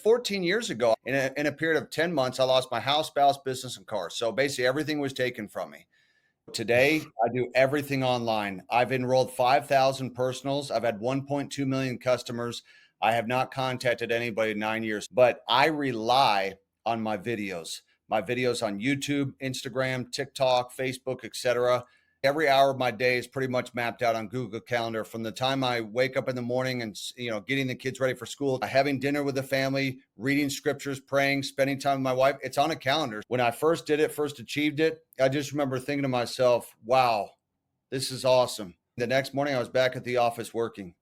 14 years ago, in a period of 10 months, I lost my house, spouse, business, and car. So basically everything was taken from me. Today, I do everything online. I've enrolled 5,000 personals. I've had 1.2 million customers. I have not contacted anybody in 9 years, but I rely on my videos on YouTube, Instagram, TikTok, Facebook, etc. Every hour of my day is pretty much mapped out on Google Calendar, from the time I wake up in the morning and, getting the kids ready for school, having dinner with the family, reading scriptures, praying, spending time with my wife. It's on a calendar. When I first achieved it, I just remember thinking to myself, wow, this is awesome. The next morning I was back at the office working.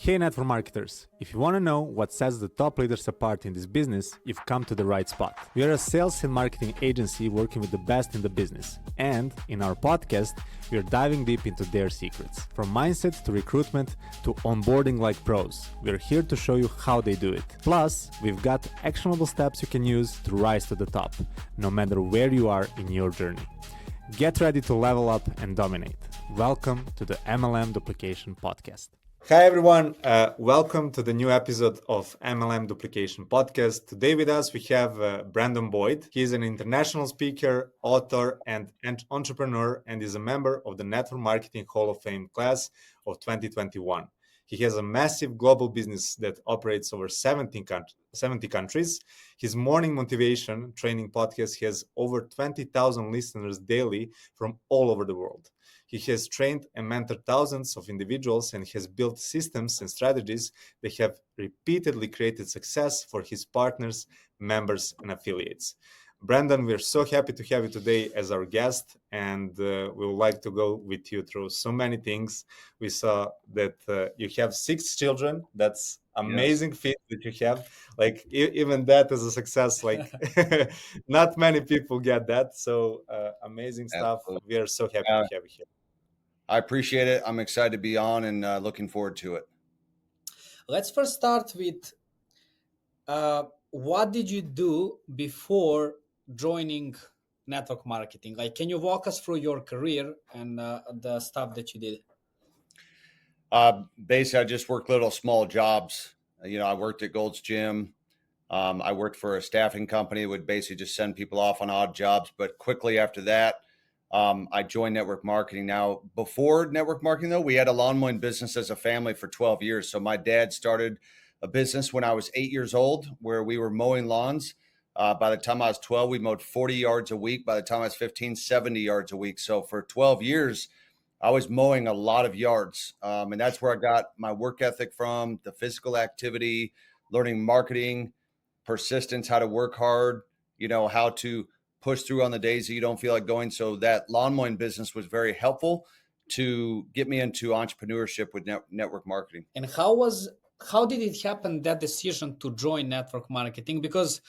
Hey network marketers, if you want to know what sets the top leaders apart in this business, you've come to the right spot. We are a sales and marketing agency working with the best in the business. And in our podcast, we are diving deep into their secrets. From mindset to recruitment to onboarding like pros, we're here to show you how they do it. Plus, we've got actionable steps you can use to rise to the top, no matter where you are in your journey. Get ready to level up and dominate. Welcome to the MLM Duplication Podcast. Hi everyone, welcome to the new episode of MLM Duplication Podcast. Today with us we have Brandon Boyd. He is an international speaker, author, and entrepreneur, and is a member of the Network Marketing Hall of Fame class of 2021. He has a massive global business that operates over 70 countries. His morning motivation training podcast has over 20,000 listeners daily from all over the world. He has trained and mentored thousands of individuals and has built systems and strategies that have repeatedly created success for his partners, members, and affiliates. Brandon, we're so happy to have you today as our guest, and we would like to go with you through so many things. We saw that you have 6 children. That's amazing feat that you have. Like even that is a success. Like not many people get that. So amazing stuff. Absolutely. We are so happy to have you here. I appreciate it. I'm excited to be on and looking forward to it. Let's first start with what did you do before joining network marketing? Like, can you walk us through your career and the stuff that you did? Basically, I just worked little small jobs. I worked at Gold's Gym. I worked for a staffing company that would basically just send people off on odd jobs. But quickly after that, I joined network marketing. Now, before network marketing, though, we had a lawn mowing business as a family for 12 years. So my dad started a business when I was 8 years old where we were mowing lawns. By the time I was 12, we mowed 40 yards a week. By the time I was 15, 70 yards a week. So for 12 years, I was mowing a lot of yards. And that's where I got my work ethic from, the physical activity, learning marketing, persistence, how to work hard, how to push through on the days that you don't feel like going. So that lawn mowing business was very helpful to get me into entrepreneurship with network marketing. And how did it happen, that decision to join network marketing? Because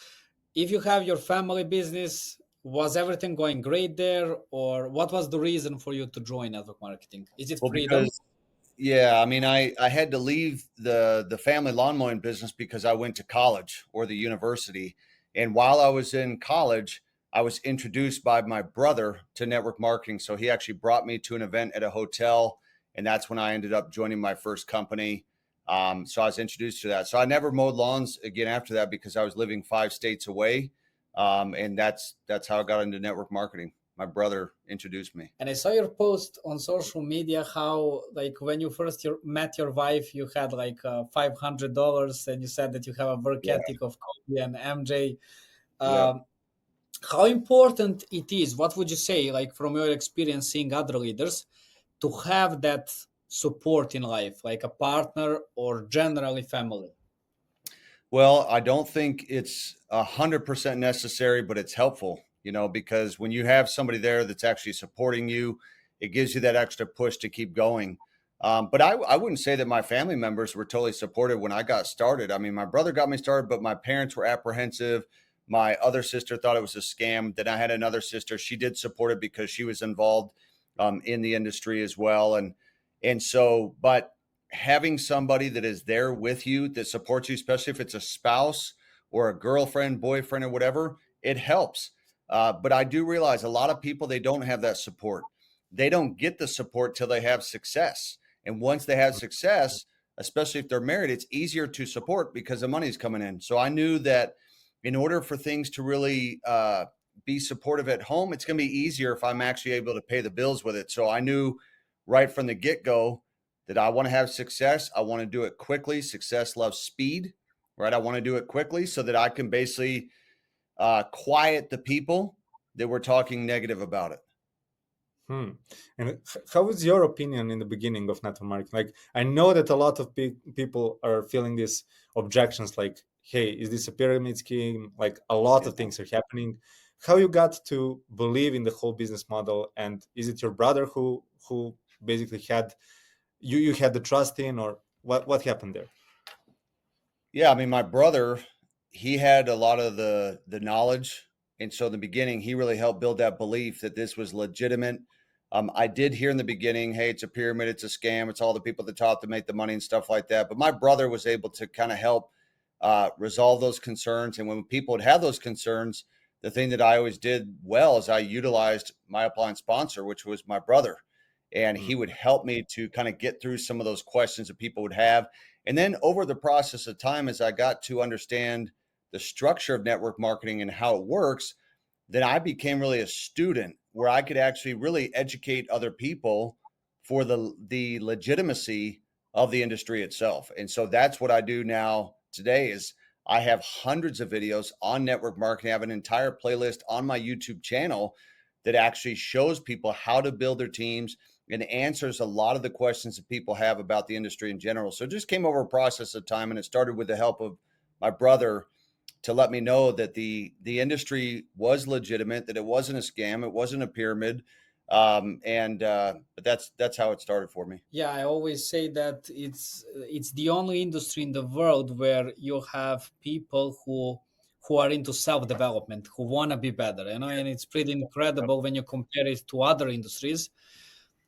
if you have your family business, was everything going great there, or what was the reason for you to join network marketing? Is it freedom? I had to leave the family lawn mowing business because I went to college or the university. And while I was in college, I was introduced by my brother to network marketing. So he actually brought me to an event at a hotel, and that's when I ended up joining my first company. So I was introduced to that. So I never mowed lawns again after that because I was living 5 states away. And that's how I got into network marketing. My brother introduced me. And I saw your post on social media how, like, when you first met your wife, you had like $500, and you said that you have a work ethic of Kobe and MJ. How important it is, what would you say, like from your experience seeing other leaders, to have that support in life, like a partner or generally family? Well, I don't think it's 100% necessary, but it's helpful, because when you have somebody there that's actually supporting you, it gives you that extra push to keep going. But I wouldn't say that my family members were totally supportive when I got started. I mean, my brother got me started, but my parents were apprehensive. My other sister thought it was a scam. Then I had another sister. She did support it because she was involved in the industry as well. And so, but having somebody that is there with you, that supports you, especially if it's a spouse or a girlfriend, boyfriend, or whatever, it helps. But I do realize a lot of people, they don't have that support. They don't get the support till they have success. And once they have success, especially if they're married, it's easier to support because the money's coming in. So I knew that in order for things to really be supportive at home, it's going to be easier if I'm actually able to pay the bills with it. So I knew right from the get-go that I want to have success. I want to do it quickly. Success loves speed, right? I want to do it quickly so that I can basically quiet the people that were talking negative about it. And how was your opinion in the beginning of network marketing? Like, I know that a lot of people are feeling these objections, like, hey, is this a pyramid scheme? Like, a lot of things are happening. How you got to believe in the whole business model, and is it your brother who basically had you had the trust in, or what happened there? Yeah, I mean, my brother, he had a lot of the knowledge, and so in the beginning, he really helped build that belief that this was legitimate. I did hear in the beginning, hey, it's a pyramid, it's a scam, it's all the people that taught to make the money and stuff like that. But my brother was able to kind of help resolve those concerns. And when people would have those concerns, the thing that I always did well is I utilized my upline sponsor, which was my brother. And he would help me to kind of get through some of those questions that people would have. And then over the process of time, as I got to understand the structure of network marketing and how it works, then I became really a student where I could actually really educate other people for the legitimacy of the industry itself. And so that's what I do now today is I have hundreds of videos on network marketing. I have an entire playlist on my YouTube channel that actually shows people how to build their teams and answers a lot of the questions that people have about the industry in general. So it just came over a process of time, and it started with the help of my brother to let me know that the industry was legitimate, that it wasn't a scam, it wasn't a pyramid, but that's how it started for me. Yeah, I always say that it's the only industry in the world where you have people who are into self-development, who want to be better, and it's pretty Yep. incredible when you compare it to other industries.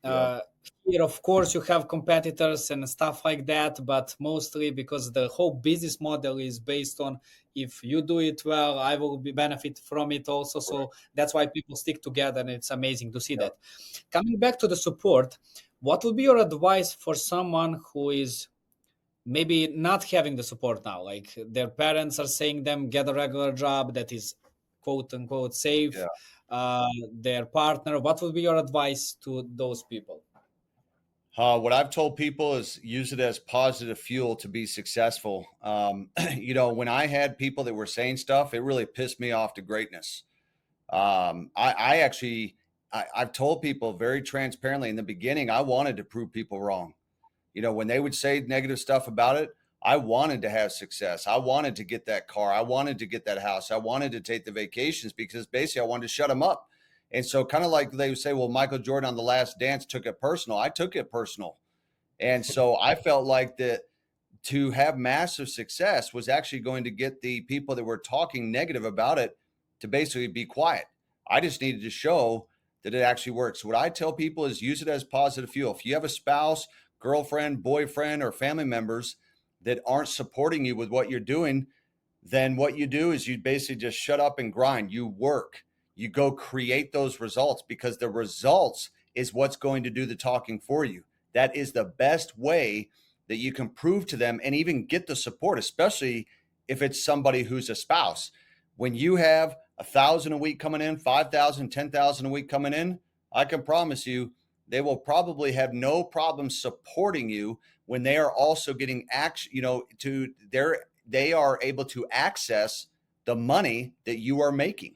Yep. uh, Here, of course, you have competitors and stuff like that, but mostly because the whole business model is based on if you do it well, I will be benefit from it also. Correct. So that's why people stick together, and it's amazing to see Yep. that. Coming back to the support, what would be your advice for someone who is maybe not having the support now? Like their parents are saying them get a regular job that is quote unquote safe. Yeah. Their partner. What would be your advice to those people? What I've told people is use it as positive fuel to be successful. When I had people that were saying stuff, it really pissed me off to greatness. I actually, I've told people very transparently in the beginning, I wanted to prove people wrong. When they would say negative stuff about it, I wanted to have success. I wanted to get that car. I wanted to get that house. I wanted to take the vacations because basically I wanted to shut them up. And so kind of like they would say, well, Michael Jordan on The Last Dance took it personal. I took it personal. And so I felt like that to have massive success was actually going to get the people that were talking negative about it to basically be quiet. I just needed to show that it actually works. What I tell people is use it as positive fuel. If you have a spouse, girlfriend, boyfriend, or family members that aren't supporting you with what you're doing, then what you do is you basically just shut up and grind. You work, you go create those results because the results is what's going to do the talking for you. That is the best way that you can prove to them and even get the support, especially if it's somebody who's a spouse. When you have 1,000 a week coming in, 5,000, 10,000 a week coming in, I can promise you they will probably have no problem supporting you when they are also getting they are able to access the money that you are making.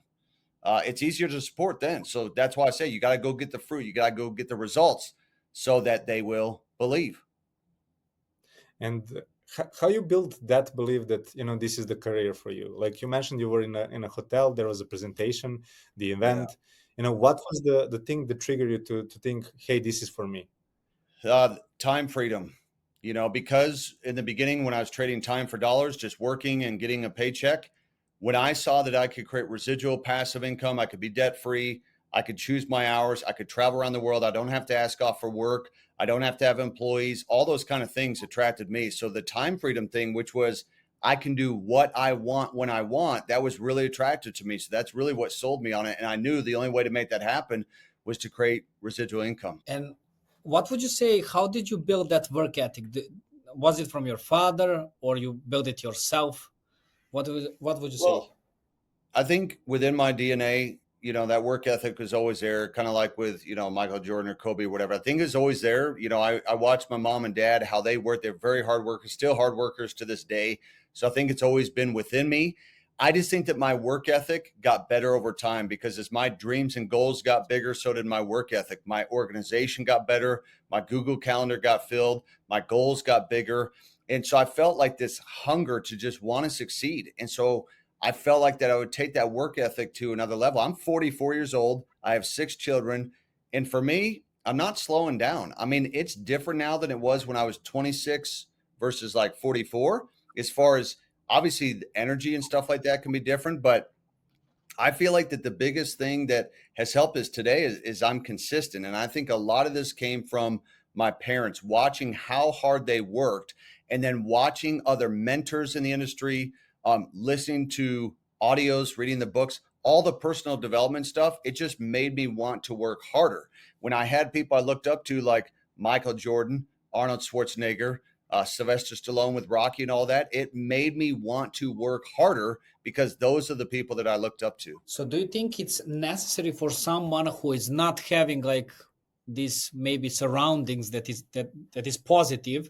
It's easier to support then. So that's why I say you got to go get the fruit. You got to go get the results so that they will believe. And how you build that belief that this is the career for you? Like you mentioned, you were in a hotel, there was a presentation, the Yeah. event. What was the thing that triggered you to think, hey, this is for me? Time freedom, because in the beginning when I was trading time for dollars, just working and getting a paycheck, when I saw that I could create residual passive income, I could be debt free, I could choose my hours, I could travel around the world, I don't have to ask off for work, I don't have to have employees, all those kind of things attracted me. So the time freedom thing, which was I can do what I want when I want, that was really attractive to me. So that's really what sold me on it. And I knew the only way to make that happen was to create residual income. And what would you say? How did you build that work ethic? was it from your father or you built it yourself? What would you say? Well, I think within my DNA, that work ethic was always there, kind of like with, Michael Jordan or Kobe or whatever. I think it's always there. I watched my mom and dad, how they work. They're very hard workers, still hard workers to this day. So I think it's always been within me. I just think that my work ethic got better over time because as my dreams and goals got bigger, so did my work ethic. My organization got better. My Google Calendar got filled. My goals got bigger. And so I felt like this hunger to just want to succeed. And so I felt like that I would take that work ethic to another level. I'm 44 years old. I have 6 children. And for me, I'm not slowing down. I mean, it's different now than it was when I was 26 versus like 44, as far as obviously the energy and stuff like that can be different. But I feel like that the biggest thing that has helped us today is I'm consistent. And I think a lot of this came from my parents watching how hard they worked and then watching other mentors in the industry, listening to audios, reading the books, all the personal development stuff. It just made me want to work harder. When I had people I looked up to like Michael Jordan, Arnold Schwarzenegger, Sylvester Stallone with Rocky and all that, it made me want to work harder because those are the people that I looked up to. So do you think it's necessary for someone who is not having like this maybe surroundings that is positive,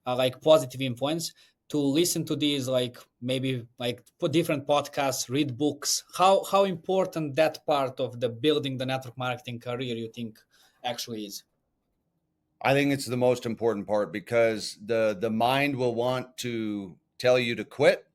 like positive influence, to listen to these, like maybe like put different podcasts, read books? How important that part of the building the network marketing career you think actually is? I think it's the most important part because the mind will want to tell you to quit.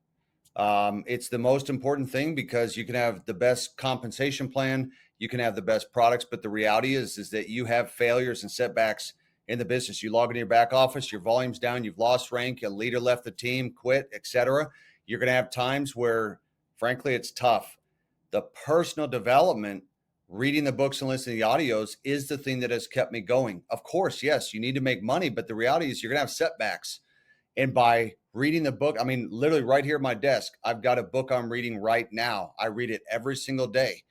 It's the most important thing because you can have the best compensation plan, you can have the best products, but the reality is that you have failures and setbacks in the business. You log into your back office, your volume's down, you've lost rank, a leader left the team, quit, etc. You're going to have times where, frankly, it's tough. The personal development, reading the books and listening to the audios is the thing that has kept me going. Of course, yes, you need to make money, but the reality is you're going to have setbacks. And by reading the book, I mean, literally right here at my desk, I've got a book I'm reading right now. I read it every single day.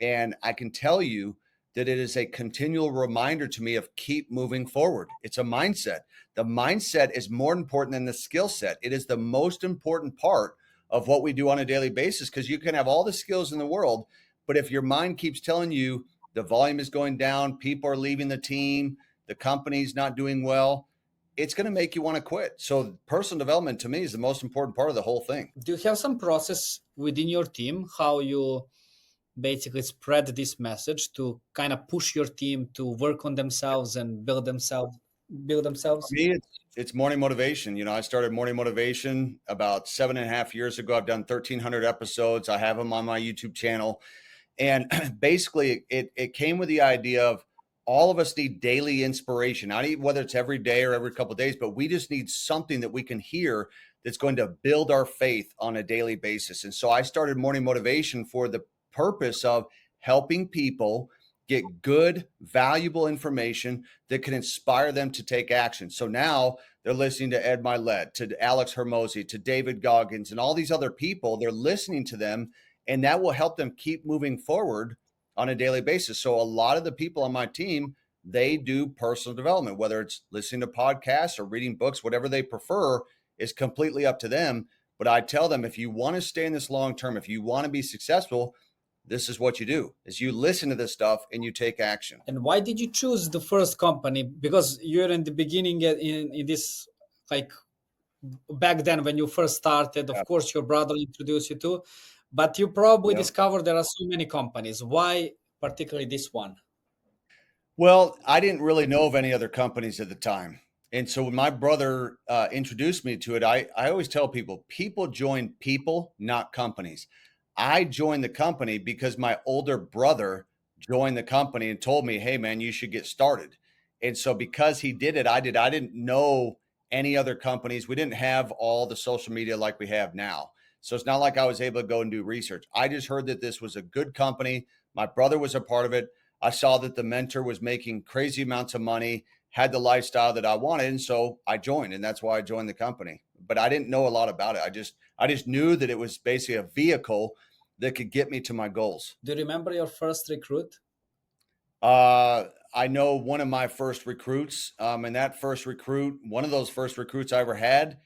And I can tell you that it is a continual reminder to me of keep moving forward. It's a mindset. The mindset is more important than the skill set. It is the most important part of what we do on a daily basis because you can have all the skills in the world, but if your mind keeps telling you the volume is going down, people are leaving the team, the company's not doing well, it's going to make you want to quit. So personal development to me is the most important part of the whole thing. Do you have some process within your team how you basically spread this message to kind of push your team to work on themselves and build For themselves? me, it's morning motivation. I started morning motivation about 7.5 years ago. I've done 1,300 episodes. I have them on my YouTube channel. And basically it came with the idea of all of us need daily inspiration. I need, whether it's every day or every couple of days, but we just need something that we can hear that's going to build our faith on a daily basis. And so I started morning motivation for the purpose of helping people get good, valuable information that can inspire them to take action. So now they're listening to Ed Milet, to Alex Hermosi, to David Goggins, and all these other people. They're listening to them, and that will help them keep moving forward on a daily basis. So a lot of the people on my team, they do personal development, whether it's listening to podcasts or reading books, whatever they prefer is completely up to them. But I tell them, if you want to stay in this long term, if you want to be successful, this is what you do, is you listen to this stuff and you take action. And why did you choose the first company? Because you're in the beginning in this, like back then when you first started, of Yeah. course, your brother introduced you to, but you probably Yep. discovered there are so many companies. Why particularly this one? Well, I didn't really know of any other companies at the time. And so when my brother introduced me to it, I always tell people join people, not companies. I joined the company because my older brother joined the company and told me, hey, man, you should get started. And so because he did it, I did. I didn't know any other companies. We didn't have all the social media like we have now. So it's not like I was able to go and do research. I just heard that this was a good company. My brother was a part of it. I saw that the mentor was making crazy amounts of money, had the lifestyle that I wanted. And so I joined, and that's why I joined the company. But I didn't know a lot about it. I just knew that it was basically a vehicle that could get me to my goals. Do you remember your first recruit? I know one of my first recruits, and that first recruit, one of those first recruits I ever had,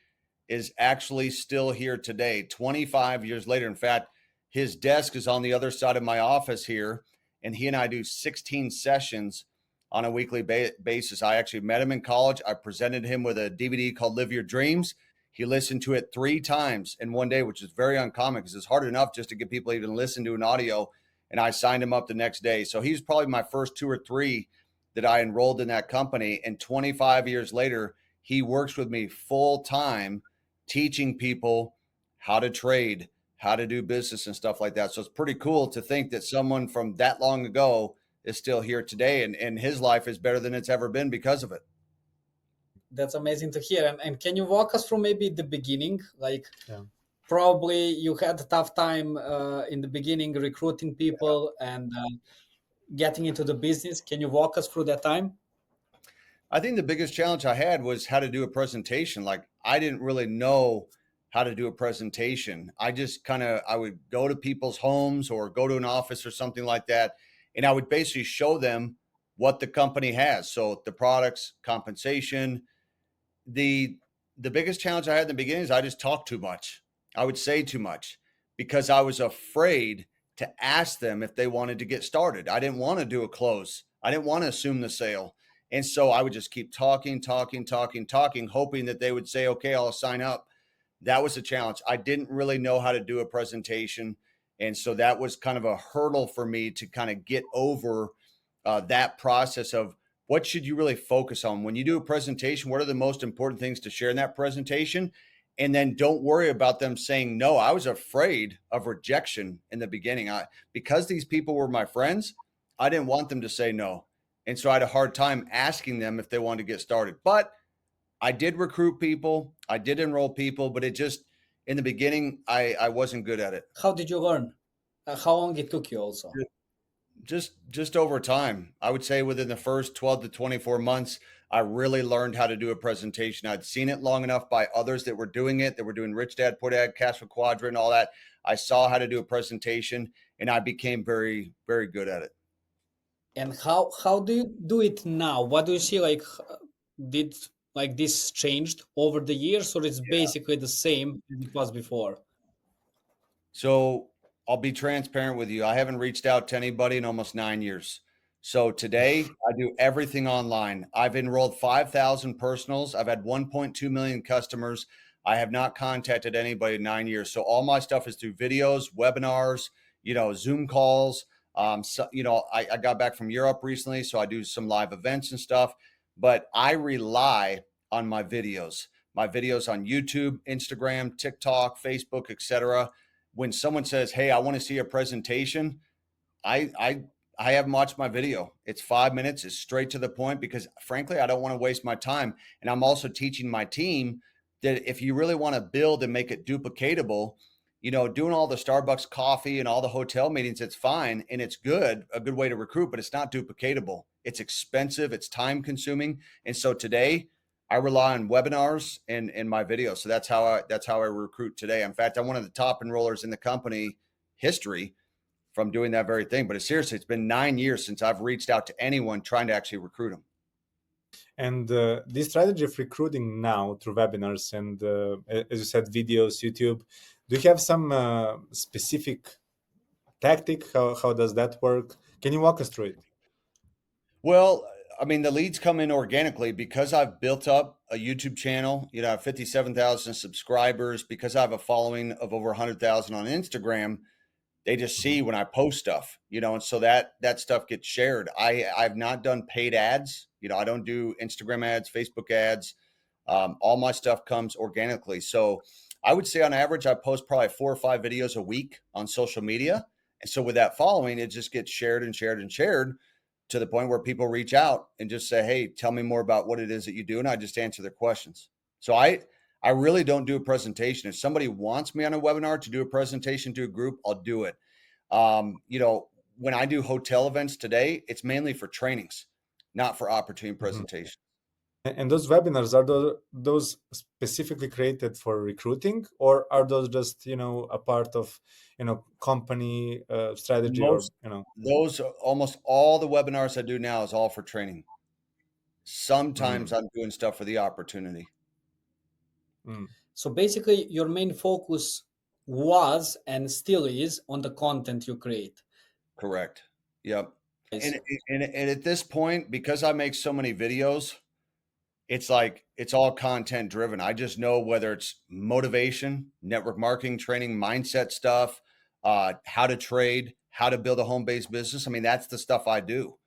is actually still here today, 25 years later. In fact, his desk is on the other side of my office here, and he and I do 16 sessions on a weekly basis. I actually met him in college. I presented him with a DVD called Live Your Dreams. He listened to it 3 times in one day, which is very uncommon because it's hard enough just to get people to even listen to an audio. And I signed him up the next day. So he's probably my first 2 or 3 that I enrolled in that company. And 25 years later, he works with me full time, teaching people how to trade, how to do business and stuff like that. So it's pretty cool to think that someone from that long ago is still here today, and his life is better than it's ever been because of it. That's amazing to hear. And can you walk us through maybe the beginning? Like, Yeah. probably you had a tough time in the beginning recruiting people and getting into the business. Can you walk us through that time? I think the biggest challenge I had was how to do a presentation. Like, I didn't really know how to do a presentation. I just I would go to people's homes or go to an office or something like that, and I would basically show them what the company has. So the products, compensation. The biggest challenge I had in the beginning is I just talked too much. I would say too much because I was afraid to ask them if they wanted to get started. I didn't want to do a close. I didn't want to assume the sale. And so I would just keep talking, hoping that they would say, okay, I'll sign up. That was a challenge. I didn't really know how to do a presentation. And so that was kind of a hurdle for me to kind of get over that process of what should you really focus on when you do a presentation. What are the most important things to share in that presentation? And then don't worry about them saying no. I was afraid of rejection in the beginning. Because these people were my friends, I didn't want them to say no. And so I had a hard time asking them if they wanted to get started. But I did recruit people, I did enroll people, but it just, in the beginning, I wasn't good at it. How did you learn? How long it took you also? Just over time. I would say within the first 12 to 24 months, I really learned how to do a presentation. I'd seen it long enough by others that were doing it, that were doing Rich Dad, Poor Dad, Cash Flow Quadrant, all that. I saw how to do a presentation, and I became very, very good at it. And how do you do it now? What do you see? Like, did like this changed over the years, or it's basically the same as it was before? So I'll be transparent with you. I haven't reached out to anybody in almost 9 years. So today I do everything online. I've enrolled 5,000 personals. I've had 1.2 million customers. I have not contacted anybody in 9 years. So all my stuff is through videos, webinars, Zoom calls. I got back from Europe recently, so I do some live events and stuff, but I rely on my videos on YouTube, Instagram, TikTok, Facebook, etc. When someone says, "Hey, I want to see a presentation," I I I have them watch my video. It's 5 minutes. It's straight to the point because frankly, I don't want to waste my time. And I'm also teaching my team that if you really want to build and make it duplicatable, doing all the Starbucks coffee and all the hotel meetings, it's fine and it's good, a good way to recruit, but it's not duplicatable. It's expensive, it's time consuming. And so today I rely on webinars and my videos. So that's how I recruit today. In fact, I'm one of the top enrollers in the company history from doing that very thing. But seriously, it's been 9 years since I've reached out to anyone trying to actually recruit them. And this strategy of recruiting now through webinars and, as you said, videos, YouTube, do you have some specific tactic? How does that work? Can you walk us through it? Well, I mean, the leads come in organically because I've built up a YouTube channel. I have 57,000 subscribers, because I have a following of over 100,000 on Instagram. They just see when I post stuff, and so that stuff gets shared. I've not done paid ads. I don't do Instagram ads, Facebook ads. All my stuff comes organically. So I would say on average, I post probably 4 or 5 videos a week on social media. And so with that following, it just gets shared and shared and shared to the point where people reach out and just say, "Hey, tell me more about what it is that you do." And I just answer their questions. So I really don't do a presentation. If somebody wants me on a webinar to do a presentation to a group, I'll do it. When I do hotel events today, it's mainly for trainings, not for opportunity presentation. And those webinars, are those specifically created for recruiting, or are those just, a part of, company strategy, or, Those almost all the webinars I do now is all for training. Sometimes Mm, I'm doing stuff for the opportunity. mm. So basically, your main focus was and still is on the content you create. Correct. Yep. Guys. And at this point, because I make so many videos, it's like it's all content driven. I just know whether it's motivation, network marketing, training, mindset stuff, how to trade, how to build a home-based business. I mean, that's the stuff I do.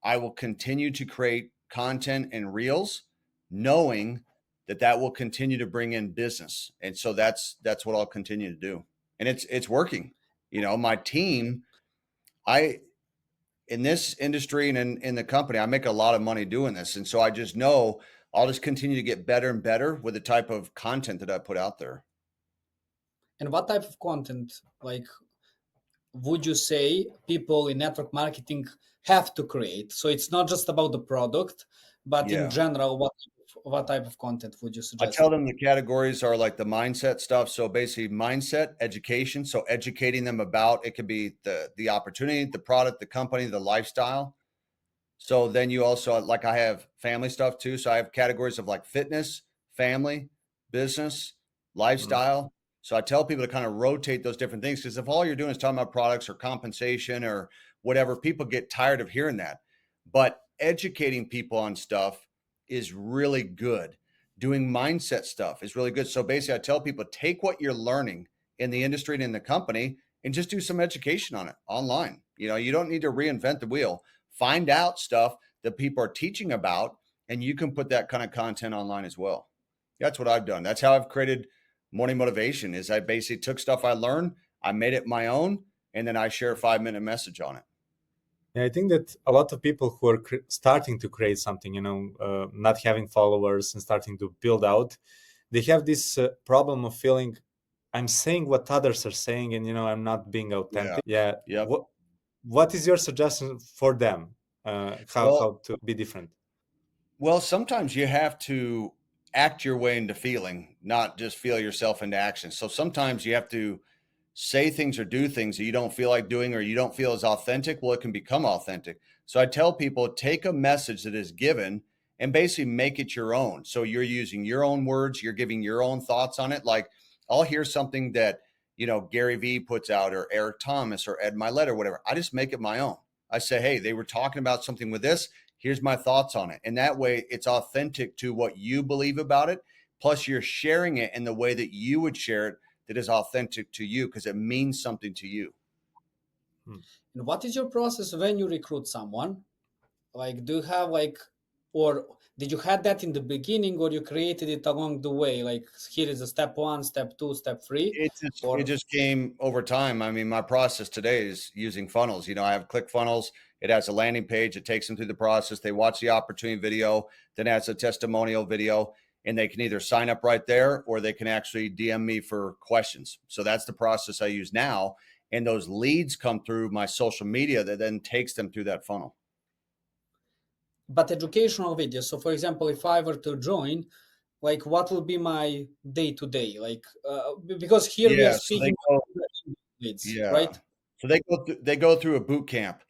I will continue to create content and reels, knowing that that will continue to bring in business. And so that's what I'll continue to do. And it's working. My team, I in this industry and in the company, I make a lot of money doing this. And so I just know I'll just continue to get better and better with the type of content that I put out there. And what type of content, like, would you say people in network marketing have to create? So it's not just about the product, but in Yeah. general, what type of content would you I suggest? tell them the categories are like the mindset stuff. So basically mindset, education. So educating them about, it could be the opportunity, the product, the company, the lifestyle. So then you also, like, I have family stuff too. So I have categories of like fitness, family, business, lifestyle. So I tell people to kind of rotate those different things, because if all you're doing is talking about products or compensation or whatever, people get tired of hearing that. But educating people on stuff is really good. Doing mindset stuff is really good. So basically, I tell people, take what you're learning in the industry and in the company and just do some education on it online. You don't need to reinvent the wheel. Find out stuff that people are teaching about, and you can put that kind of content online as well. That's what I've done. That's how I've created Morning Motivation. Is I basically took stuff I learned, I made it my own, and then I share a 5-minute message on it. Yeah, I think that a lot of people who are starting to create something, not having followers and starting to build out, they have this problem of feeling, I'm saying what others are saying, and I'm not being authentic. Yeah. Yep. What is your suggestion for them? How to be different? Well, sometimes you have to act your way into feeling, not just feel yourself into action. So sometimes you have to say things or do things that you don't feel like doing or you don't feel is authentic. Well, it can become authentic. So I tell people, take a message that is given and basically make it your own. So you're using your own words, you're giving your own thoughts on it. Like, I'll hear something that, Gary Vee puts out, or Eric Thomas, or Ed Milet, or whatever. I just make it my own. I say, hey, they were talking about something with this. Here's my thoughts on it. And that way it's authentic to what you believe about it. Plus you're sharing it in the way that you would share it, that is authentic to you, because it means something to you. And what is your process when you recruit someone? Like, do you have or did you have that in the beginning, or you created it along the way? Like, here is a step 1, step 2, step 3, It or just came over time. I mean, my process today is using funnels. I have ClickFunnels. It has a landing page. It takes them through the process. They watch the opportunity video, then has a testimonial video, and they can either sign up right there or they can actually DM me for questions. So that's the process I use now. And those leads come through my social media that then takes them through that funnel. but educational videos. So for example, if I were to join, like, what will be my day to day? Like, because here we are Yeah. So speaking about leads, yeah. right? So they go through a boot camp.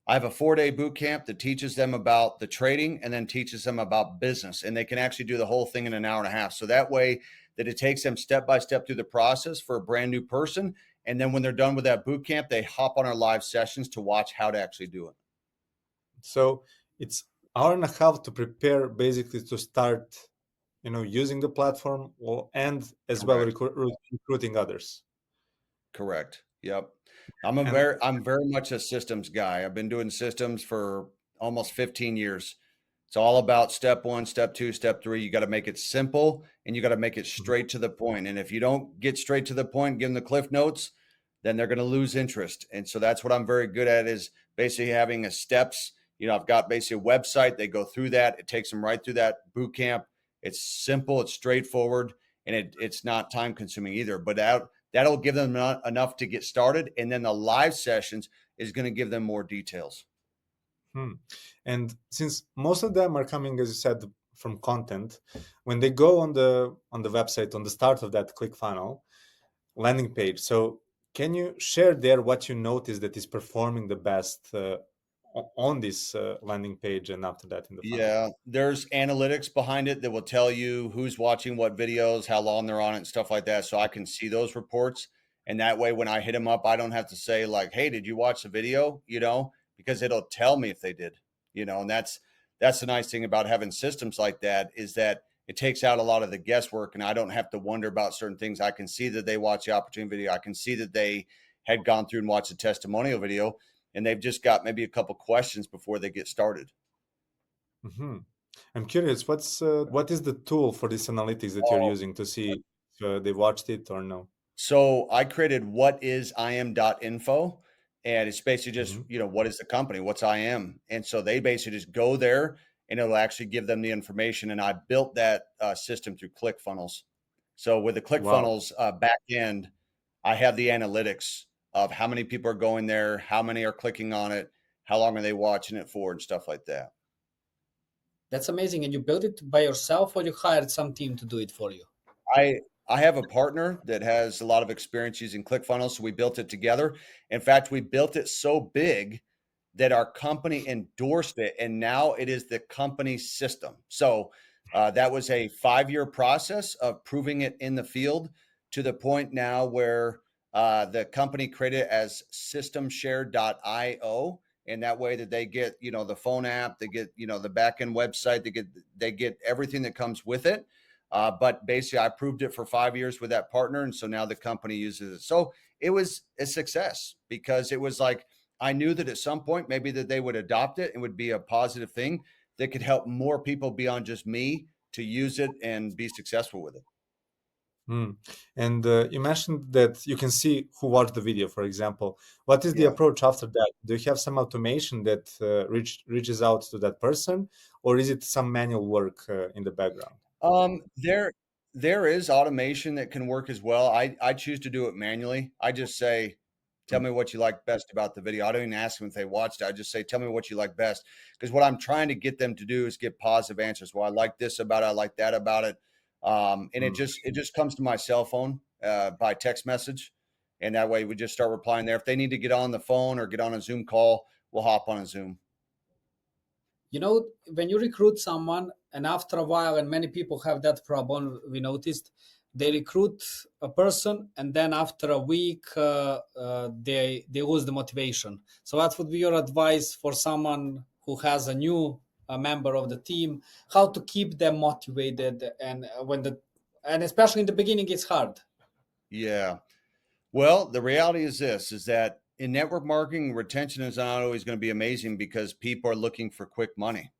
I have a 4-day boot camp that teaches them about the trading and then teaches them about business. And they can actually do the whole thing in an hour and a half. So that way that it takes them step by step through the process for a brand new person. And then when they're done with that boot camp, they hop on our live sessions to watch how to actually do it. So it's hour and a half to prepare, basically, to start, using the platform, and as well Correct. recruiting others. Correct. Yep. And I'm very much a systems guy. I've been doing systems for almost 15 years. It's all about step 1, step 2, step 3. You got to make it simple and you got to make it straight to the point. And if you don't get straight to the point, give them the cliff notes, then they're going to lose interest. And so that's what I'm very good at, is basically having a steps. I've got basically a website. They go through that. It takes them right through that boot camp. It's simple, it's straightforward, and it's not time consuming either. But that'll give them enough to get started. And then the live sessions is going to give them more details. and since most of them are coming, as you said, from content, when they go on the website on the start of that ClickFunnels landing page. So can you share there what you notice that is performing the best on this landing page and after that in the funnel? Yeah, there's analytics behind it that will tell you who's watching what videos, how long they're on it, and stuff like that. So I can see those reports. And that way, when I hit them up, I don't have to say, like, hey, did you watch the video? Because it'll tell me if they did, and that's the nice thing about having systems like that, is that it takes out a lot of the guesswork, and I don't have to wonder about certain things. I can see that they watched the opportunity video. I can see that they had gone through and watched the testimonial video, and they've just got maybe a couple questions before they get started. Mm-hmm. I'm curious, what is the tool for this analytics that you're using to see if they watched it or no? So I created whatisim.info, and it's basically just, Mm-hmm. what is the company? What's IM? And so they basically just go there and it'll actually give them the information. And I built that system through ClickFunnels. So with the Wow. ClickFunnels back end, I have the analytics of how many people are going there, how many are clicking on it, how long are they watching it for, and stuff like that. That's amazing. And you built it by yourself, or you hired some team to do it for you? I I have a partner that has a lot of experience using ClickFunnels, so we built it together. In fact, we built it so big that our company endorsed it, and now it is the company system. So that was a 5-year process of proving it in the field, to the point now where the company created it as systemshare.io, and that way that they get the phone app, they get the backend website, they get everything that comes with it. But basically, I proved it for 5 years with that partner, and so now the company uses it. So it was a success, because it was like, I knew that at some point maybe that they would adopt it and would be a positive thing that could help more people beyond just me to use it and be successful with it. Mm. And you mentioned that you can see who watched the video, for example. What is the Yeah. approach after that? Do you have some automation that reaches out to that person, or is it some manual work in the background? There is automation that can work as well. I choose to do it manually. I just say, tell Mm. me what you like best about the video. I don't even ask them if they watched it. I just say, tell me what you like best. Because what I'm trying to get them to do is get positive answers. Well, I like this about it. I like that about it. And it Mm. just comes to my cell phone by text message. And that way we just start replying there. If they need to get on the phone or get on a Zoom call, we'll hop on a Zoom. When you recruit someone, and after a while, and many people have that problem, we noticed, they recruit a person, and then after a week, they lose the motivation. So what would be your advice for someone who has a new member of the team, how to keep them motivated, and especially in the beginning, it's hard. Yeah. Well, the reality is this, is that in network marketing, retention is not always going to be amazing because people are looking for quick money.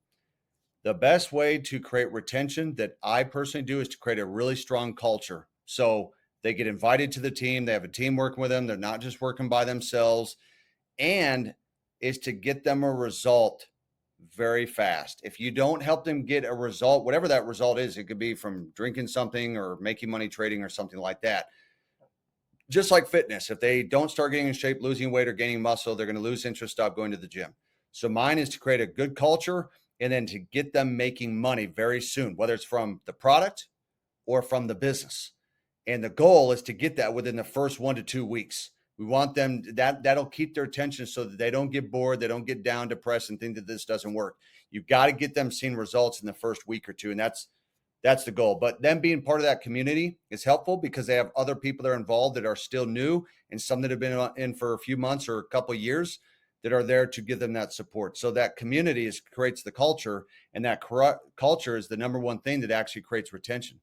The best way to create retention that I personally do is to create a really strong culture. So they get invited to the team, they have a team working with them, they're not just working by themselves, and is to get them a result very fast. If you don't help them get a result, whatever that result is, it could be from drinking something or making money trading or something like that. Just like fitness, if they don't start getting in shape, losing weight, or gaining muscle, they're going to lose interest, stop going to the gym. So mine is to create a good culture and then to get them making money very soon, whether it's from the product or from the business. And the goal is to get that within the first 1 to 2 weeks. We want them that'll keep their attention so that they don't get bored, they don't get down, depressed, and think that this doesn't work. You've got to get them seeing results in the first week or two, and that's the goal. But them being part of that community is helpful because they have other people that are involved that are still new, and some that have been in for a few months or a couple of years that are there to give them that support. So that community creates the culture, and that culture is the number one thing that actually creates retention.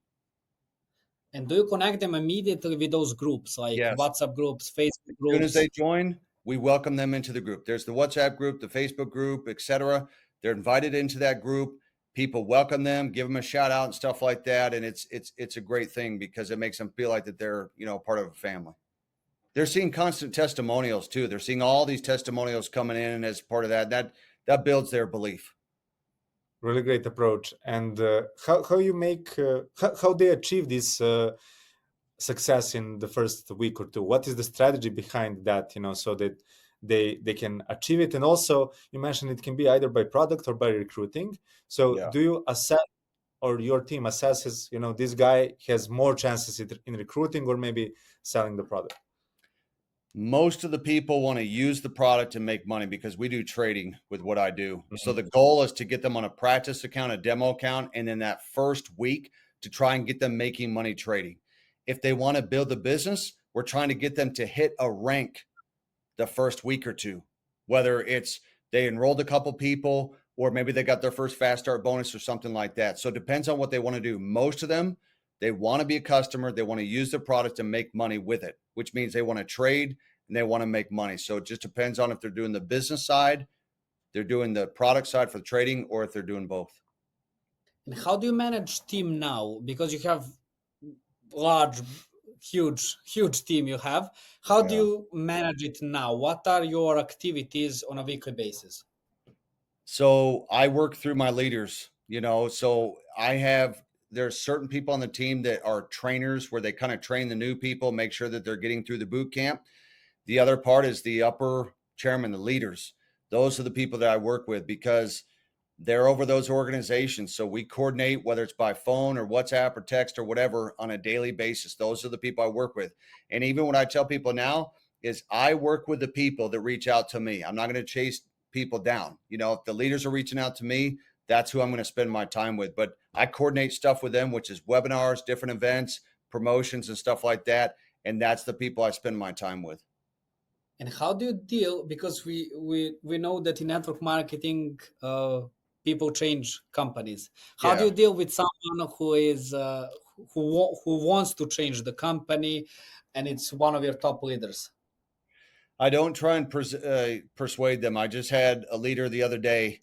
And do you connect them immediately with those groups, like Yes. WhatsApp groups, Facebook As soon as they groups? join, we welcome them into the group. There's the WhatsApp group, the Facebook group, etc. They're invited into that group. People welcome them, give them a shout out and stuff like that. And it's a great thing because it makes them feel like that they're, part of a family. They're seeing constant testimonials too. They're seeing all these testimonials coming in as part of that. That builds their belief. Really great approach. And how you make how they achieve this success in the first week or two? What is the strategy behind that? So that they can achieve it. And also, you mentioned it can be either by product or by recruiting. So Yeah. do you assess or your team assesses, this guy has more chances in recruiting or maybe selling the product? Most of the people want to use the product and make money because we do trading with what I do. So Mhm. the goal is to get them on a practice account, a demo account, and in that first week to try and get them making money trading. If they want to build the business, we're trying to get them to hit a rank the first week or two, whether it's they enrolled a couple people or maybe they got their first fast start bonus or something like that. So it depends on what they want to do. Most of them, they want to be a customer, they want to use the product and make money with it, which means they want to trade and they want to make money. So it just depends on if they're doing the business side, they're doing the product side for the trading, or if they're doing both. And how do you manage team now? Because you have large, huge team you have. How do Yeah. you manage it now? What are your activities on a weekly basis? So I work through my leaders, so there's certain people on the team that are trainers where they kind of train the new people, make sure that they're getting through the boot camp. The other part is the upper chairman, the leaders. Those are the people that I work with because they're over those organizations. So we coordinate, whether it's by phone or WhatsApp or text or whatever, on a daily basis. Those are the people I work with. And even what I tell people now is I work with the people that reach out to me. I'm not going to chase people down. If the leaders are reaching out to me, that's who I'm going to spend my time with. But I coordinate stuff with them, which is webinars, different events, promotions, and stuff like that. And that's the people I spend my time with. And how do you deal? Because we know that in network marketing, people change companies. How do Yeah. you deal with someone who is who wants to change the company, and it's one of your top leaders? I don't try and persuade them. I just had a leader the other day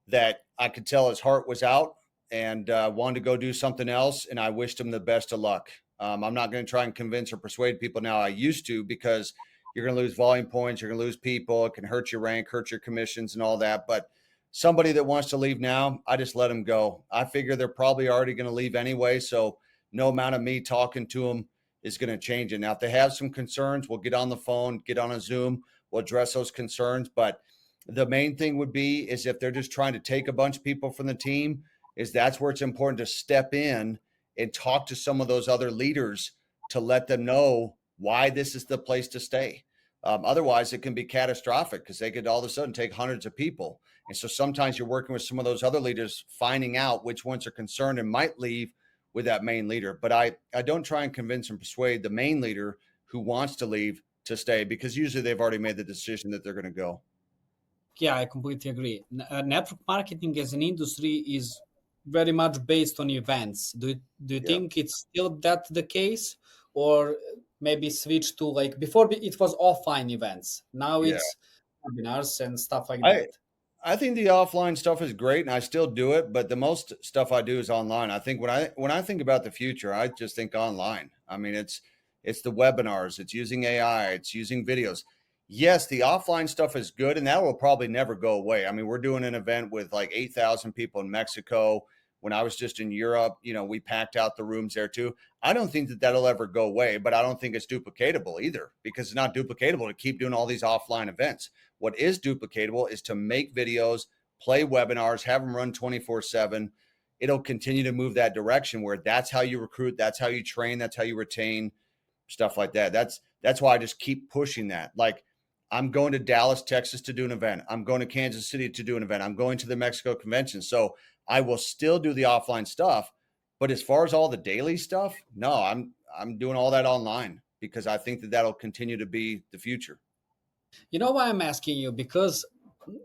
that I could tell his heart was out and wanted to go do something else. And I wished him the best of luck. I'm not going to try and convince or persuade people now. I used to because you're going to lose volume points, you're going to lose people, it can hurt your rank, hurt your commissions, and all that. But somebody that wants to leave now, I just let them go. I figure they're probably already going to leave anyway. So no amount of me talking to them is going to change it. Now, if they have some concerns, we'll get on the phone, get on a Zoom, we'll address those concerns. But the main thing would be is if they're just trying to take a bunch of people from the team, is that's where it's important to step in and talk to some of those other leaders to let them know why this is the place to stay. Otherwise, it can be catastrophic because they could all of a sudden take hundreds of people. And so sometimes you're working with some of those other leaders, finding out which ones are concerned and might leave with that main leader. But I don't try and convince and persuade the main leader who wants to leave to stay because usually they've already made the decision that they're going to go. Yeah, I completely agree. Network marketing as an industry is very much based on events. Do you Yeah. think it's still that the case, or maybe switch to, like, before it was offline events, now Yeah. it's webinars and stuff like I that? I think the offline stuff is great and I still do it, but the most stuff I do is online. I think when I think about the future, I just think online. I mean, it's the webinars, it's using AI, it's using videos. Yes, the offline stuff is good and that will probably never go away. I mean, we're doing an event with like 8,000 people in Mexico. When I was just in Europe, we packed out the rooms there too. I don't think that that'll ever go away, but I don't think it's duplicatable either because it's not duplicatable to keep doing all these offline events. What is duplicatable is to make videos, play webinars, have them run 24/7. It'll continue to move that direction where that's how you recruit, that's how you train, that's how you retain, stuff like that. That's why I just keep pushing that. Like I'm going to Dallas, Texas to do an event. I'm going to Kansas City to do an event. I'm going to the Mexico convention. So I will still do the offline stuff, but as far as all the daily stuff, no, I'm doing all that online because I think that that'll continue to be the future. You know why I'm asking you? Because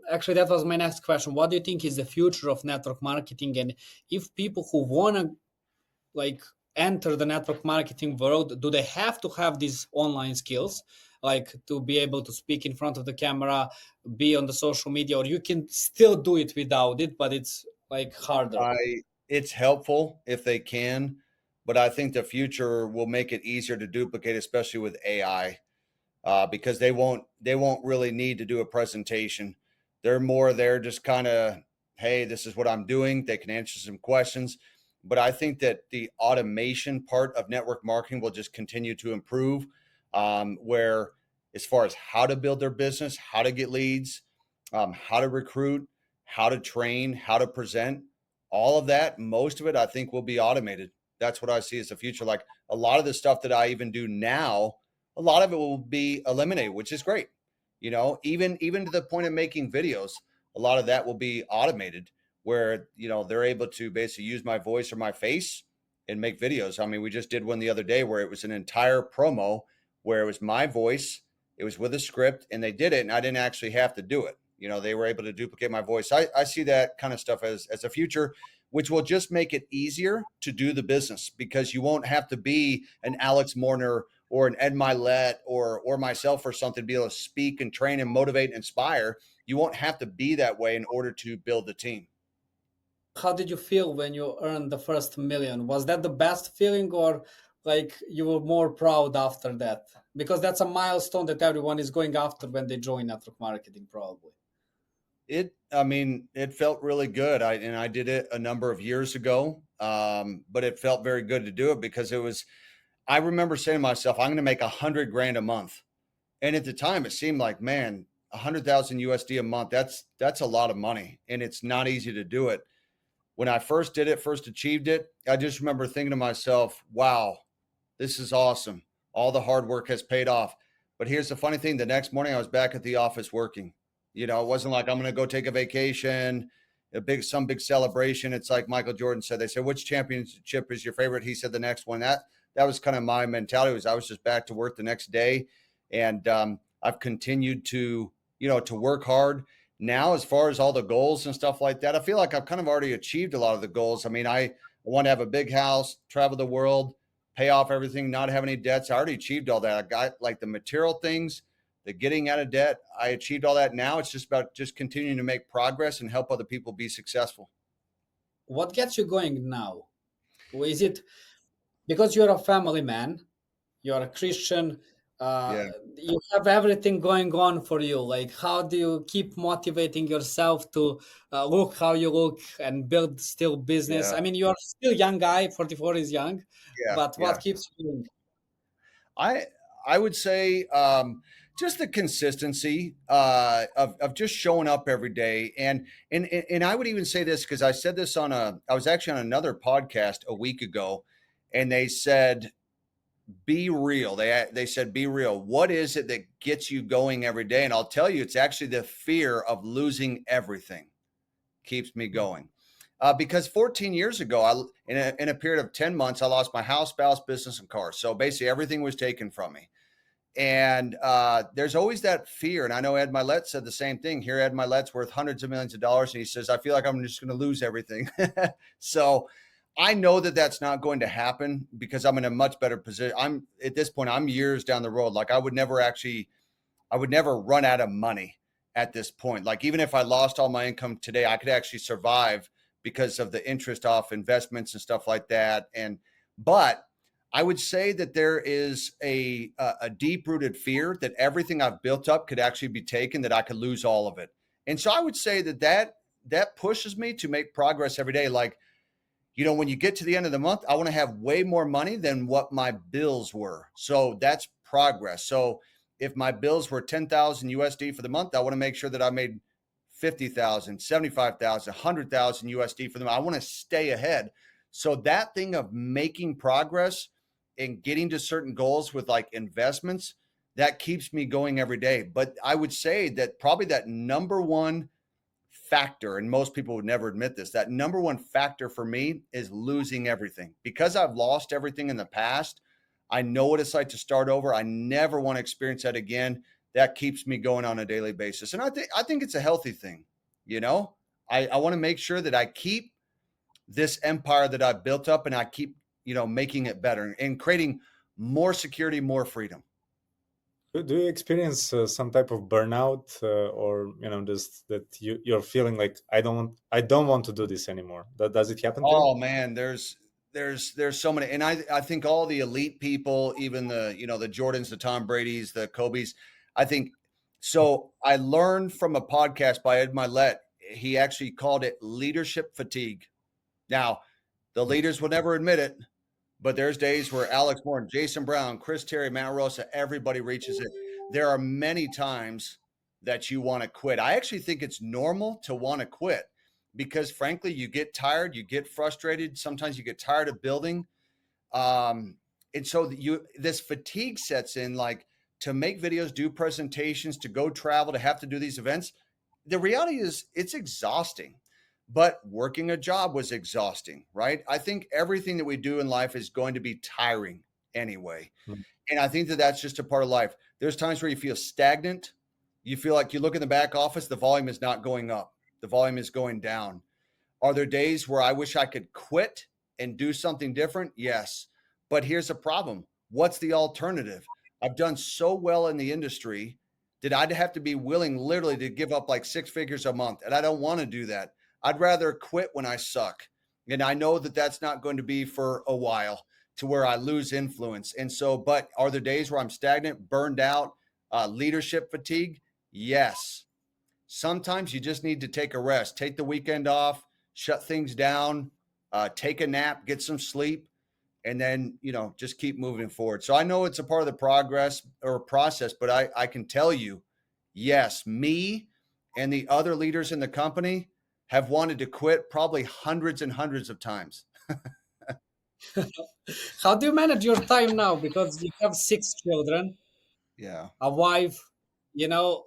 actually, that was my next question. What do you think is the future of network marketing? And if people who want to, like, enter the network marketing world, do they have to have these online skills, like to be able to speak in front of the camera, be on the social media, or you can still do it without it, but it's like harder? I It's helpful if they can, but I think the future will make it easier to duplicate, especially with AI, because they won't really need to do a presentation. They're more there just kind of, hey, this is what I'm doing. They can answer some questions, but I think that the automation part of network marketing will just continue to improve. Where as far as how to build their business, how to get leads, how to recruit, how to train, how to present, all of that, most of it, I think will be automated. That's what I see as the future. Like a lot of the stuff that I even do now, a lot of it will be eliminated, which is great. You know, even to the point of making videos, a lot of that will be automated where, you know, they're able to basically use my voice or my face and make videos. I mean, we just did one the other day where it was an entire promo where it was my voice, it was with a script, and they did it, and I didn't actually have to do it. You know, they were able to duplicate my voice. I see that kind of stuff as a future, which will just make it easier to do the business because you won't have to be an Alex Morner or an Ed Milet or myself or something to be able to speak and train and motivate and inspire. You won't have to be that way in order to build the team. How did you feel when you earned the first million? Was that the best feeling, or like you were more proud after that? Because that's a milestone that everyone is going after when they join network marketing, probably. I mean, it felt really good. I did it a number of years ago, but it felt very good to do it because I remember saying to myself, I'm going to make 100 grand a month. And at the time it seemed like, man, 100,000 USD a month, that's a lot of money. And it's not easy to do it. When I first did it, first achieved it, I just remember thinking to myself, wow, this is awesome. All the hard work has paid off. But here's the funny thing. The next morning I was back at the office working. You know, it wasn't like I'm going to go take a vacation, some big celebration. It's like Michael Jordan said, they said, which championship is your favorite? He said the next one. That was kind of my mentality. I was just back to work the next day. And I've continued to, you know, to work hard. Now, as far as all the goals and stuff like that, I feel like I've kind of already achieved a lot of the goals. I mean, I want to have a big house, travel the world, pay off everything, not have any debts. I already achieved all that. I got like the material things, the getting out of debt. I achieved all that. Now it's just about just continuing to make progress and help other people be successful. What gets you going now? Is it because you're a family man, you're a Christian, uh, Yeah. you have everything going on for you? Like, how do you keep motivating yourself to look how you look and build still business? Yeah. I mean, you're still young guy, 44 is young, Yeah. but Yeah. what keeps you going? I I would say just the consistency of just showing up every day, and I would even say this because I said this I was actually on another podcast a week ago, and they said be real. They said be real. What is it that gets you going every day? And I'll tell you, it's actually the fear of losing everything keeps me going. Because 14 years ago, in a period of 10 months, I lost my house, spouse, business, and car. So basically, everything was taken from me. And there's always that fear. And I know Ed Milet said the same thing. Here, Ed Milet's worth hundreds of millions of dollars. And he says, I feel like I'm just going to lose everything. So I know that that's not going to happen because I'm in a much better position. I'm at this point, I'm years down the road. Like I would never run out of money at this point. Like even if I lost all my income today, I could actually survive because of the interest off investments and stuff like that. But I would say that there is a deep rooted fear that everything I've built up could actually be taken, that I could lose all of it. And so I would say that pushes me to make progress every day. Like, you know, when you get to the end of the month, I want to have way more money than what my bills were. So that's progress. So if my bills were 10,000 USD for the month, I want to make sure that I made 50,000, 75,000, 100,000 USD for them. I want to stay ahead. So that thing of making progress and getting to certain goals with like investments, that keeps me going every day. But I would say that probably that number one factor, and most people would never admit this, that number one factor for me is losing everything. Because I've lost everything in the past, I know what it's like to start over. I never want to experience that again. That keeps me going on a daily basis. And I think it's a healthy thing. You know, I want to make sure that I keep this empire that I've built up, and I keep, you know, making it better and creating more security, more freedom. Do you experience some type of burnout, or just that you're feeling like I don't want to do this anymore? Does it happen to you? Oh man, there's so many, and I think all the elite people, even the, you know, the Jordans, the Tom Brady's, the Kobe's, I think so. I learned from a podcast by Ed Milet. He actually called it leadership fatigue. Now, the leaders will never admit it, but there's days where Alex Morton, Jason Brown, Chris Terry, Matt Rosa, everybody reaches it. There are many times that you want to quit. I actually think it's normal to want to quit, because frankly, you get tired, you get frustrated. Sometimes you get tired of building. And so this fatigue sets in, like, to make videos, do presentations, to go travel, to have to do these events. The reality is it's exhausting, but working a job was exhausting, right? I think everything that we do in life is going to be tiring anyway. Mm. And I think that that's just a part of life. There's times where you feel stagnant. You feel like you look in the back office, the volume is not going up. The volume is going down. Are there days where I wish I could quit and do something different? Yes. But here's the problem. What's the alternative? I've done so well in the industry that I'd have to be willing literally to give up like 6 figures a month. And I don't want to do that. I'd rather quit when I suck. And I know that that's not going to be for a while, to where I lose influence. And so, but are there days where I'm stagnant, burned out, leadership fatigue? Yes. Sometimes you just need to take a rest, take the weekend off, shut things down, take a nap, get some sleep, and then, just keep moving forward. So I know it's a part of the progress or process, but I can tell you, yes, me and the other leaders in the company have wanted to quit probably hundreds and hundreds of times. How do you manage your time now? Because you have 6 children, Yeah. a wife,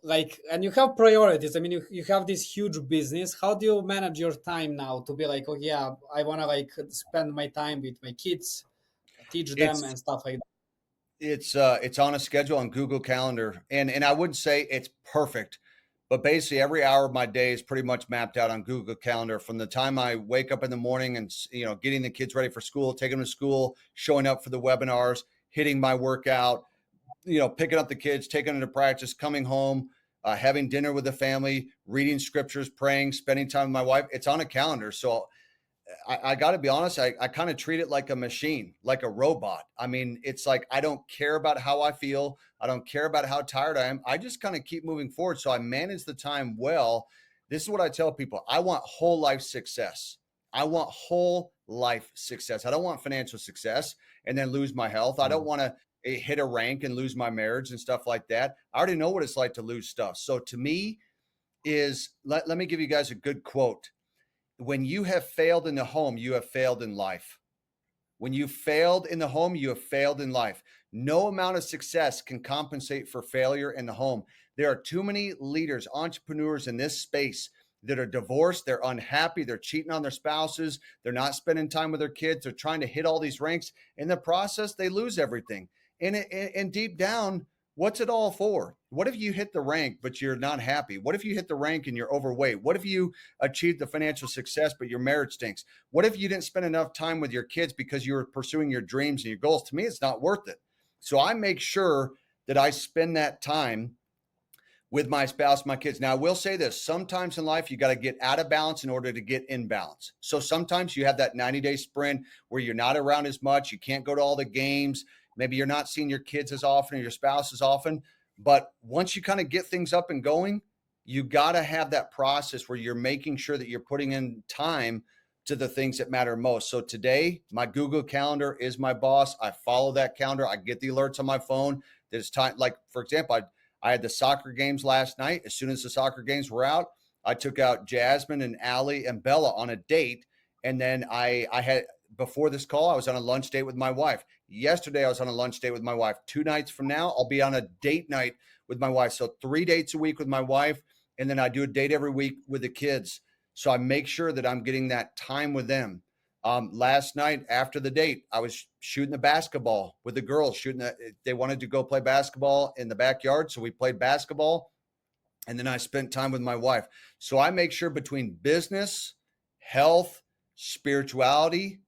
like, and you have priorities. I mean, you have this huge business. How do you manage your time now to be like, oh yeah, I want to like spend my time with my kids, teach them It's and stuff like that? it's on a schedule on Google Calendar, and I wouldn't say it's perfect, but basically every hour of my day is pretty much mapped out on Google Calendar, from the time I wake up in the morning and getting the kids ready for school, taking them to school, showing up for the webinars, hitting my workout, picking up the kids, taking them to practice, coming home, having dinner with the family, reading scriptures, praying, spending time with my wife. It's on a calendar. So I got to be honest, I kind of treat it like a machine, like a robot. I mean, it's like I don't care about how I feel. I don't care about how tired I am. I just kind of keep moving forward. So I manage the time well. This is what I tell people. I want whole life success. I want whole life success. I don't want financial success and then lose my health. I don't want to hit a rank and lose my marriage and stuff like that. I already know what it's like to lose stuff. So to me let me give you guys a good quote. When you have failed in the home, you have failed in life. When you failed in the home, you have failed in life. No amount of success can compensate for failure in the home. There are too many leaders, entrepreneurs in this space that are divorced. They're unhappy. They're cheating on their spouses. They're not spending time with their kids. They're trying to hit all these ranks. In the process, they lose everything. And deep down, what's it all for? What if you hit the rank, but you're not happy? What if you hit the rank and you're overweight? What if you achieved the financial success, but your marriage stinks? What if you didn't spend enough time with your kids because you were pursuing your dreams and your goals? To me, it's not worth it. So I make sure that I spend that time with my spouse, my kids. Now, I will say this. Sometimes in life, you got to get out of balance in order to get in balance. So sometimes you have that 90-day sprint where you're not around as much. You can't go to all the games. Maybe you're not seeing your kids as often or your spouse as often. But once you kind of get things up and going, you got to have that process where you're making sure that you're putting in time to the things that matter most. So today, my Google Calendar is my boss. I follow that calendar. I get the alerts on my phone that it's time. Like, for example, I had the soccer games last night. As soon as the soccer games were out, I took out Jasmine and Allie and Bella on a date. And then I had, before this call, I was on a lunch date with my wife. Yesterday, I was on a lunch date with my wife. 2 nights from now, I'll be on a date night with my wife. So 3 dates a week with my wife. And then I do a date every week with the kids. So I make sure that I'm getting that time with them. Last night after the date, I was shooting the basketball with the girls. They wanted to go play basketball in the backyard. So we played basketball. And then I spent time with my wife. So I make sure between business, health, spirituality,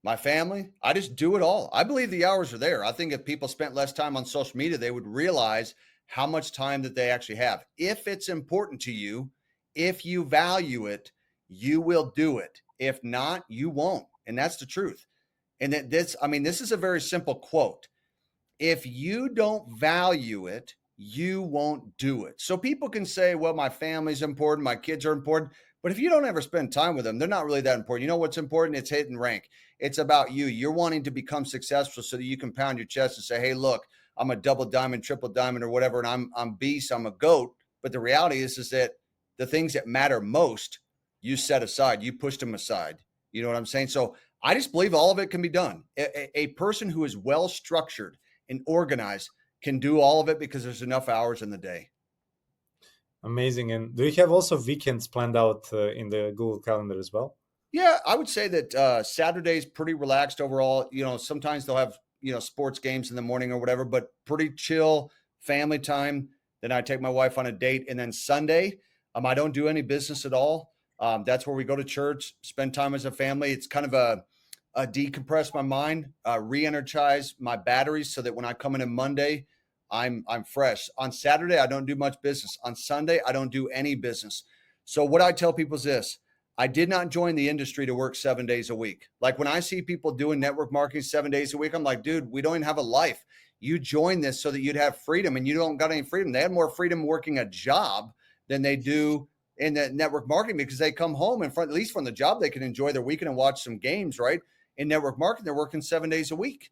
my family, I just do it all. I believe the hours are there. I think if people spent less time on social media, they would realize how much time that they actually have. If it's important to you, if you value it, you will do it. If not, you won't. And that's the truth. And this is a very simple quote. If you don't value it, you won't do it. So people can say, well, my family's important, my kids are important. But if you don't ever spend time with them, they're not really that important. You know what's important? It's hitting rank. It's about you. You're wanting to become successful so that you can pound your chest and say, hey, look, I'm a double diamond, triple diamond, or whatever, and I'm beast, I'm a goat. But the reality is that the things that matter most, you set aside, you pushed them aside. You know what I'm saying? So I just believe all of it can be done. A person who is well structured and organized can do all of it because there's enough hours in the day. Amazing. And do you have also weekends planned out in the Google Calendar as well? Yeah, I would say that Saturday's pretty relaxed overall. You know, sometimes they'll have, you know, sports games in the morning or whatever, but pretty chill family time. Then I take my wife on a date. And then Sunday, I don't do any business at all. That's where we go to church, spend time as a family. It's kind of a decompress my mind, re-energize my batteries so that when I come in on Monday, I'm fresh. On Saturday, I don't do much business. On Sunday, I don't do any business. So what I tell people is this: I did not join the industry to work 7 days a week. Like when I see people doing network marketing 7 days a week, I'm like, dude, we don't even have a life. You joined this so that you'd have freedom, and you don't got any freedom. They had more freedom working a job than they do in the network marketing, because they come home and at least from the job, they can enjoy their weekend and watch some games, right? In network marketing, they're working 7 days a week.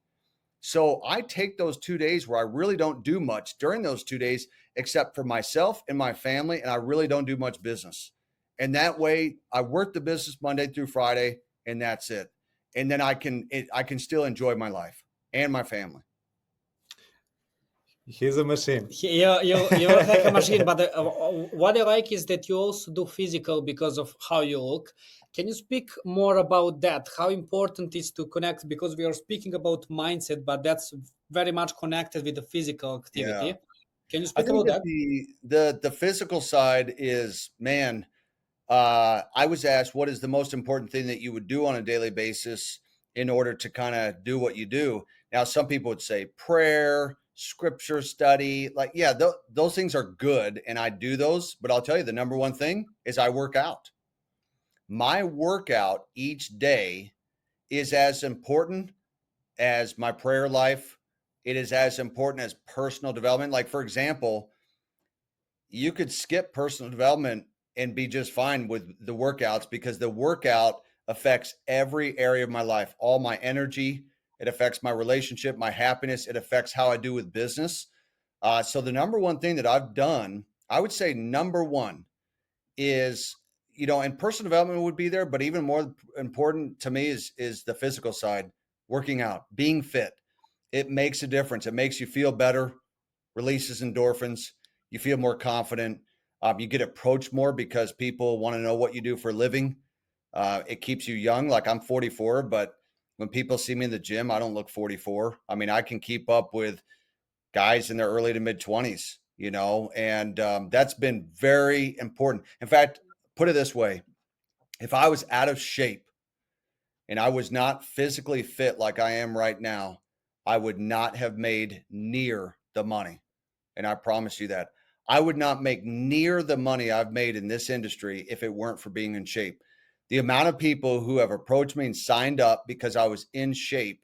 So I take those 2 days where I really don't do much during those 2 days, except for myself and my family. And I really don't do much business. And that way I work the business Monday through Friday, and that's it. And then I can still enjoy my life and my family. He's a machine. You're like a machine, but what I like is that you also do physical because of how you look. Can you speak more about that? How important is to connect? Because we are speaking about mindset, but that's very much connected with the physical activity. Yeah. Can you I speak think about that the physical side is, man, I was asked, what is the most important thing that you would do on a daily basis in order to kind of do what you do? Now, some people would say prayer, scripture study, like, yeah, those things are good. And I do those, but I'll tell you, the number one thing is I work out. My workout each day is as important as my prayer life. It is as important as personal development. Like, for example, you could skip personal development and be just fine with the workouts, because the workout affects every area of my life, all my energy. It affects my relationship, my happiness. It affects how I do with business. So the number one thing that I've done, I would say number one is, you know, and personal development would be there, but even more important to me is the physical side, working out, being fit. It makes a difference. It makes you feel better, releases endorphins. You feel more confident. You get approached more because people want to know what you do for a living. It keeps you young. Like, I'm 44, but when people see me in the gym, I don't look 44. I mean, I can keep up with guys in their early to mid 20s, you know, and that's been very important. In fact, put it this way: if I was out of shape and I was not physically fit like I am right now, I would not have made near the money. And I promise you that. I would not make near the money I've made in this industry if it weren't for being in shape. The amount of people who have approached me and signed up because I was in shape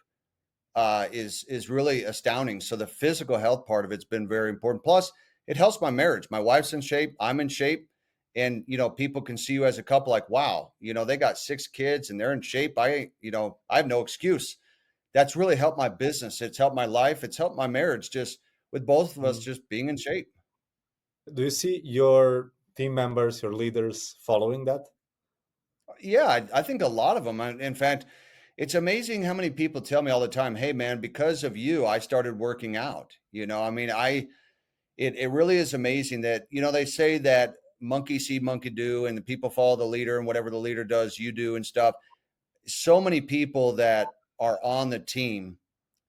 is really astounding. So the physical health part of it's been very important. Plus, it helps my marriage. My wife's in shape. I'm in shape. And, you know, people can see you as a couple like, wow, you know, they got 6 kids and they're in shape. I have no excuse. That's really helped my business. It's helped my life. It's helped my marriage, just with both of us just being in shape. Do you see your team members, your leaders following that? Yeah, I think a lot of them. In fact, it's amazing how many people tell me all the time, hey, man, because of you, I started working out. You know, I mean, it really is amazing that, you know, they say that monkey see, monkey do, and the people follow the leader, and whatever the leader does, you do and stuff. So many people that are on the team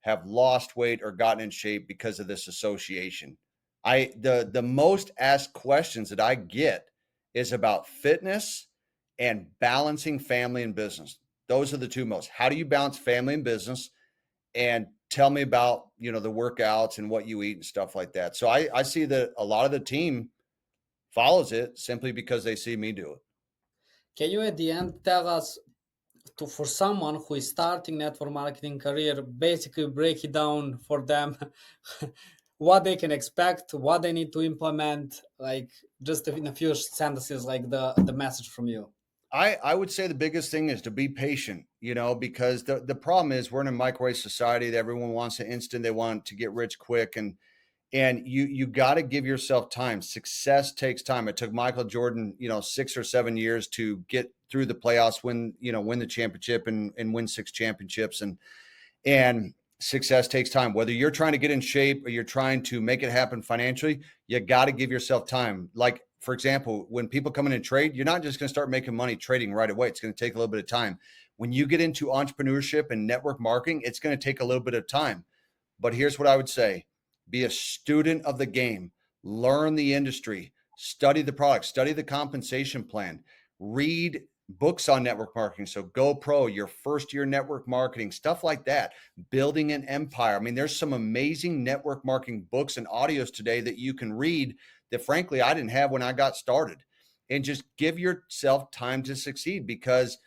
have lost weight or gotten in shape because of this association. The most asked questions that I get is about fitness and balancing family and business. Those are the two most. How do you balance family and business? And tell me about, you know, the workouts and what you eat and stuff like that. So I see that a lot of the team follows it simply because they see me do it. Can you at the end tell us, for someone who is starting network marketing career, basically break it down for them, what they can expect, what they need to implement, like just in a few sentences, like the message from you? I would say the biggest thing is to be patient, you know, because the problem is we're in a microwave society that everyone wants to instant, they want to get rich quick. And you got to give yourself time. Success takes time. It took Michael Jordan, 6 or 7 years to get through the playoffs, win the championship and win 6 championships. And success takes time. Whether you're trying to get in shape or you're trying to make it happen financially, you got to give yourself time. Like, for example, when people come in and trade, you're not just going to start making money trading right away. It's going to take a little bit of time. When you get into entrepreneurship and network marketing, it's going to take a little bit of time. But here's what I would say. Be a student of the game, learn the industry, study the product, study the compensation plan, read books on network marketing. So GoPro, your first year network marketing, stuff like that, building an empire. I mean, there's some amazing network marketing books and audios today that you can read that frankly, I didn't have when I got started. And just give yourself time to succeed because,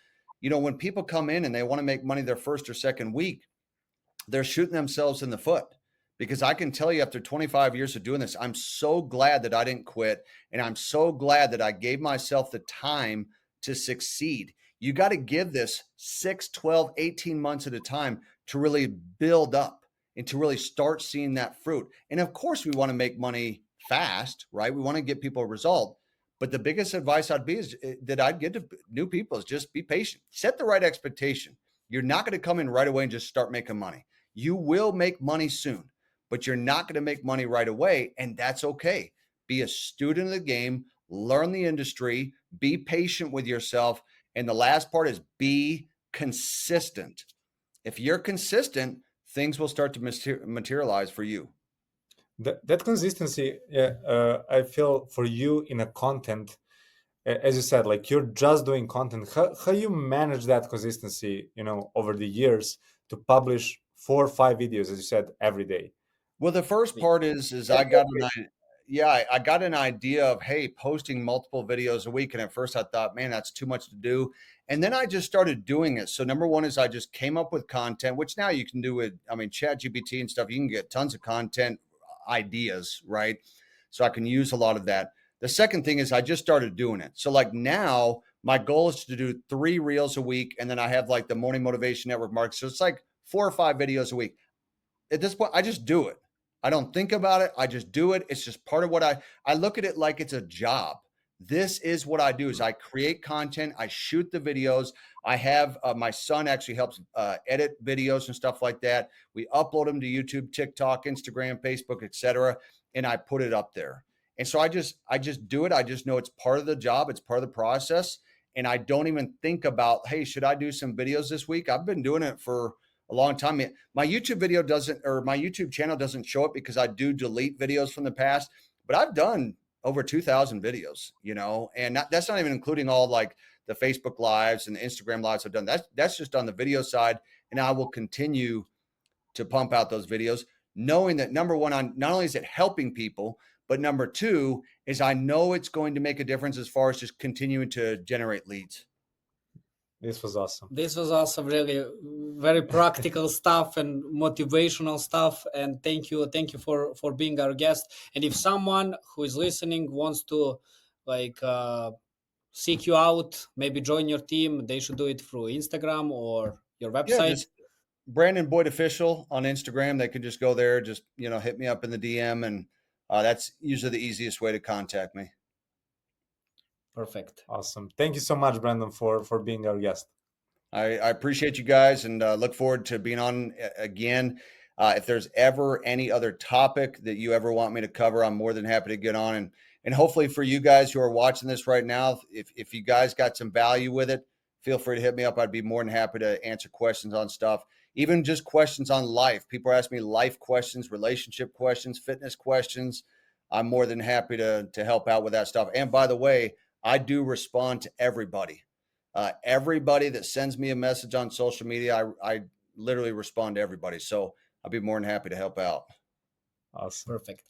when people come in and they want to make money their first or second week, they're shooting themselves in the foot. Because I can tell you after 25 years of doing this, I'm so glad that I didn't quit. And I'm so glad that I gave myself the time to succeed. You got to give this 6, 12, 18 months at a time to really build up and to really start seeing that fruit. And of course, we want to make money fast, right? We want to get people a result. But the biggest advice that I'd give to new people is just be patient. Set the right expectation. You're not going to come in right away and just start making money. You will make money soon, but you're not going to make money right away. And that's okay. Be a student of the game, learn the industry, be patient with yourself. And the last part is be consistent. If you're consistent, things will start to materialize for you. That consistency, I feel for you in a content, as you said, like you're just doing content. How you manage that consistency, over the years to publish 4 or 5 videos, as you said, every day? Well, the first part is I got I got an idea of, hey, posting multiple videos a week. And at first I thought, man, that's too much to do. And then I just started doing it. So number one is I just came up with content, which now you can do with, ChatGPT and stuff. You can get tons of content ideas, right? So I can use a lot of that. The second thing is I just started doing it. So like now my goal is to do 3 reels a week. And then I have like the morning motivation network market. So it's like 4 or 5 videos a week. At this point, I just do it. I don't think about it. I just do it. It's just part of what I look at it like it's a job. This is what I do is I create content. I shoot the videos. I have my son actually helps edit videos and stuff like that. We upload them to YouTube, TikTok, Instagram, Facebook, etc. And I put it up there. And so I just do it. I just know it's part of the job. It's part of the process. And I don't even think about, hey, should I do some videos this week? I've been doing it for a long time. My YouTube video my YouTube channel doesn't show it because I do delete videos from the past, but I've done over 2,000 videos, and that's not even including all like the Facebook lives and the Instagram lives I've done. That's just on the video side. And I will continue to pump out those videos, knowing that number one, not only is it helping people, but number two is I know it's going to make a difference as far as just continuing to generate leads. This was awesome. This was awesome, really very practical stuff and motivational stuff. And thank you for being our guest. And if someone who is listening wants to seek you out, maybe join your team, they should do it through Instagram or your website. Yeah, just Brandon Boyd Official on Instagram. They could just go there, just hit me up in the DM, and that's usually the easiest way to contact me. Perfect. Awesome. Thank you so much, Brandon, for being our guest. I appreciate you guys and look forward to being on again. If there's ever any other topic that you ever want me to cover, I'm more than happy to get on. And hopefully for you guys who are watching this right now, if you guys got some value with it, feel free to hit me up. I'd be more than happy to answer questions on stuff, even just questions on life. People ask me life questions, relationship questions, fitness questions. I'm more than happy to help out with that stuff. And by the way, I do respond to everybody. Everybody that sends me a message on social media, I literally respond to everybody. So I'll be more than happy to help out. Awesome. Perfect.